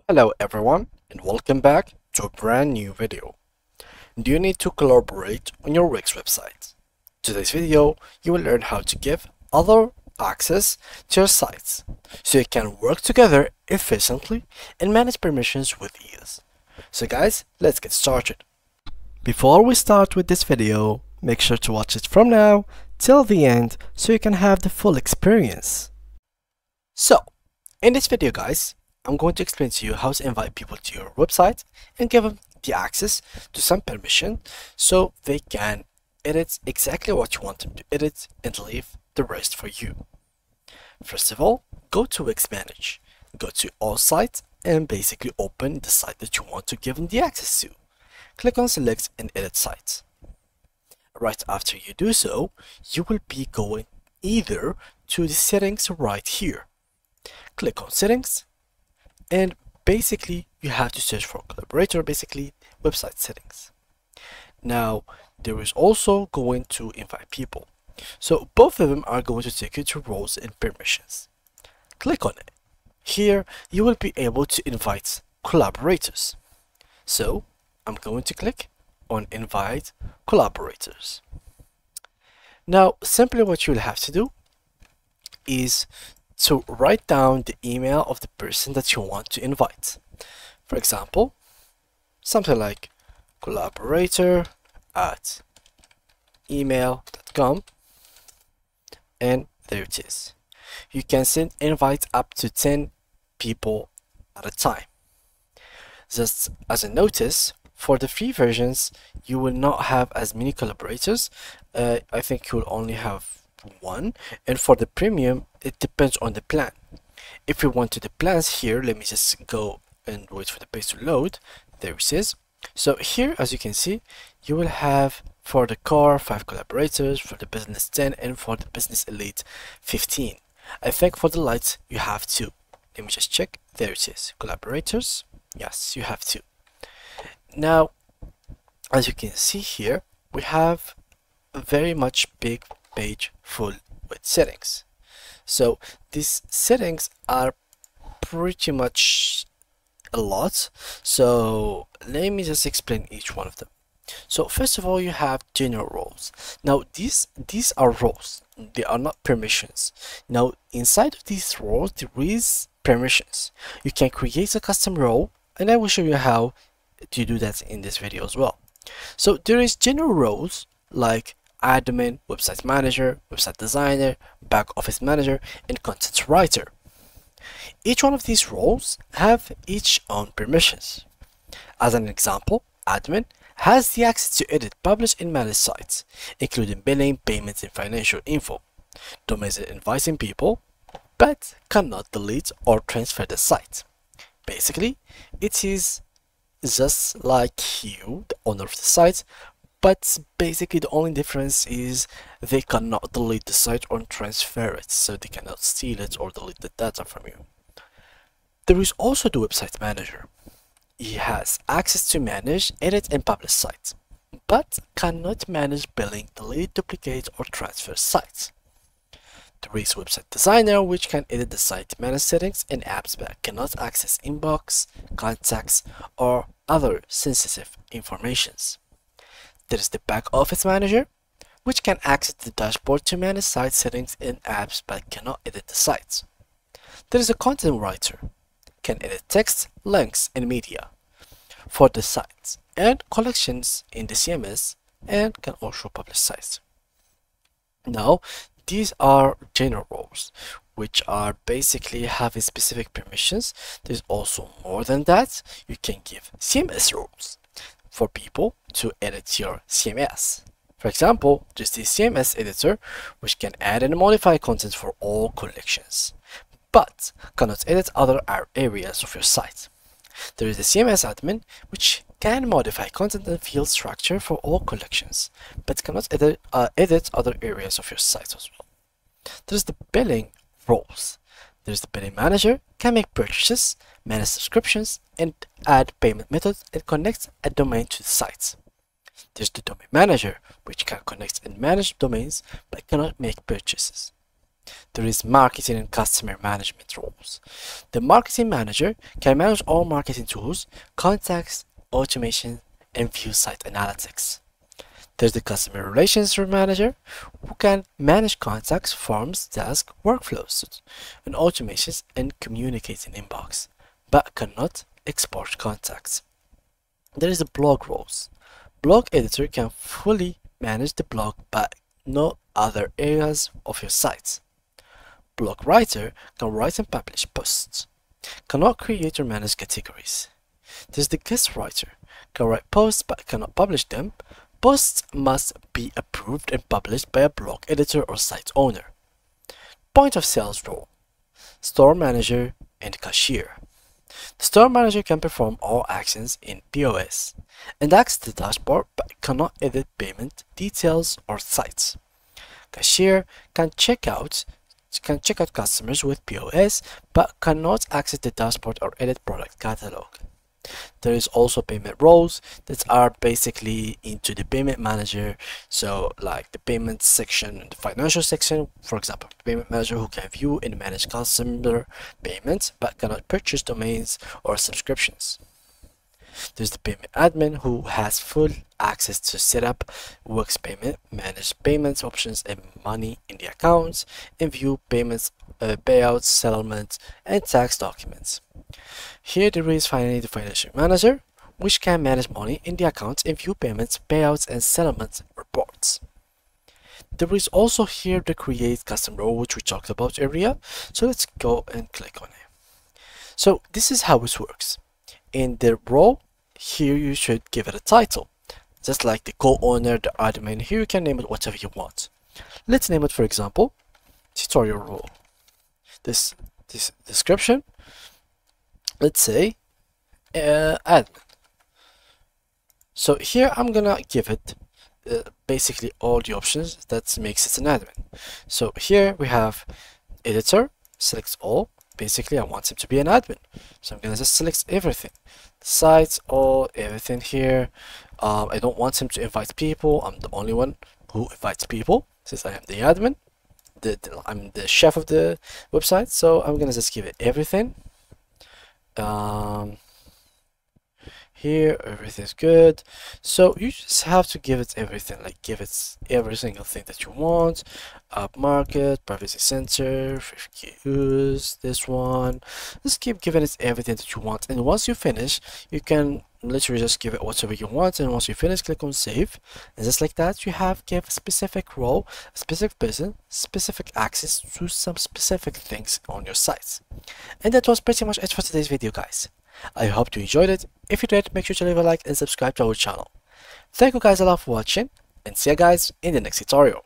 Hello everyone, and welcome back to a brand new video. Do you need to collaborate on your Wix website? Today's video, you will learn how to give other access to your sites so you can work together efficiently and manage permissions with ease. So guys, let's get started. Before we start with this video, make sure to watch it from now till the end so you can have the full experience. So, in this video guys, I'm going to explain to you how to invite people to your website and give them the access to some permission so they can edit exactly what you want them to edit and leave the rest for you. First of all, go to Wix Manage, go to All Sites and basically open the site that you want to give them the access to. Click on Select and Edit Sites. Right after you do so, you will be going either to the settings right here. Click on Settings, and basically you have to search for collaborator, basically website settings. Now there is also going to invite people, so both of them are going to take you to roles and permissions. Click on it. Here you will be able to invite collaborators, so I'm going to click on invite collaborators. Now simply what you'll have to do is to write down the email of the person that you want to invite. For example, something like collaborator@email.com, and there it is. You can send invites up to 10 people at a time. Just as a notice, for the free versions, you will not have as many collaborators. I think you will only have one, and for the premium it depends on the plan. If you want to the plans here, let me just go and wait for the page to load. There it is. So here, as you can see, you will have for the core 5 collaborators, for the business 10, and for the business elite 15. I think for the lights you have 2. Let me just check. There it is, collaborators. Yes, you have 2. Now as you can see here, we have a very much big page full with settings. So these settings are pretty much a lot, so let me just explain each one of them. So first of all, you have general roles. Now these are roles, they are not permissions. Now inside of these roles there is permissions. You can create a custom role, and I will show you how to do that in this video as well. So there is general roles like admin, website manager, website designer, back office manager, and content writer. Each one of these roles have each own permissions. As an example, admin has the access to edit, publish, and manage sites, including billing, payments, and financial info. Domains and inviting people, but cannot delete or transfer the site. Basically, it is just like you, the owner of the site, but basically the only difference is they cannot delete the site or transfer it, so they cannot steal it or delete the data from you. There is also the website manager. He has access to manage, edit, and publish sites, but cannot manage billing, delete, duplicate, or transfer sites. There is website designer, which can edit the site, manage settings and apps, but cannot access inbox, contacts, or other sensitive informations. There is the back office manager, which can access the dashboard to manage site settings and apps, but cannot edit the sites. There is a content writer, can edit text, links, and media for the sites and collections in the CMS, and can also publish sites. Now these are general roles, which are basically having specific permissions. There's also more than that. You can give CMS roles for people to edit your CMS. For example, there's the CMS editor, which can add and modify content for all collections, but cannot edit other areas of your site. There is the CMS admin, which can modify content and field structure for all collections, but cannot edit other areas of your site as well. There's the billing roles. There's the billing manager, can make purchases, manage subscriptions, and add payment methods, and connect a domain to the site. There's the domain manager, which can connect and manage domains but cannot make purchases. There is marketing and customer management roles. The marketing manager can manage all marketing tools, contacts, automation, and view site analytics. There's the customer relations manager who can manage contacts, forms, tasks, workflows, and automations and communicate in inbox, but cannot export contacts. There is the blog roles. Blog editor can fully manage the blog but no other areas of your site. Blog writer can write and publish posts, cannot create or manage categories. There's the guest writer, can write posts but cannot publish them. Posts must be approved and published by a blog editor or site owner. Point of sales role, store manager and cashier. The store manager can perform all actions in POS and access the dashboard but cannot edit payment details or sites. Cashier can check out customers with POS but cannot access the dashboard or edit product catalog. There is also payment roles that are basically into the payment manager, so like the payment section, the financial section, for example, payment manager who can view and manage customer payments but cannot purchase domains or subscriptions. There's the payment admin who has full access to set up works payment, manage payments options and money in the accounts, and view payments, payouts, settlements, and tax documents. Here there is finally the financial manager, which can manage money in the accounts and view payments, payouts, and settlement reports. There is also here the create custom role, which we talked about earlier. So let's go and click on it. So this is how it works. In the role, here you should give it a title. Just like the co-owner, the admin, here you can name it whatever you want. Let's name it, for example, tutorial role. This description, let's say admin. So here I'm gonna give it basically all the options that makes it an admin. So here we have editor, select all. Basically I want him to be an admin, so I'm gonna just select everything, sites, all, everything here. I don't want him to invite people. I'm the only one who invites people since I am the admin. I'm the chef of the website, so I'm gonna just give it everything. Here everything's good, so you just have to give it everything, like give it every single thing that you want. Up market, privacy center, 50 views, this one. Just keep giving it everything that you want, and once you finish you can literally just give it whatever you want, and once you finish click on save, and just like that you have give a specific role, a specific person, specific access to some specific things on your sites. And that was pretty much it for today's video, guys. I hope you enjoyed it. If you did, make sure to leave a like and subscribe to our channel. Thank you guys a lot for watching, and see you guys in the next tutorial.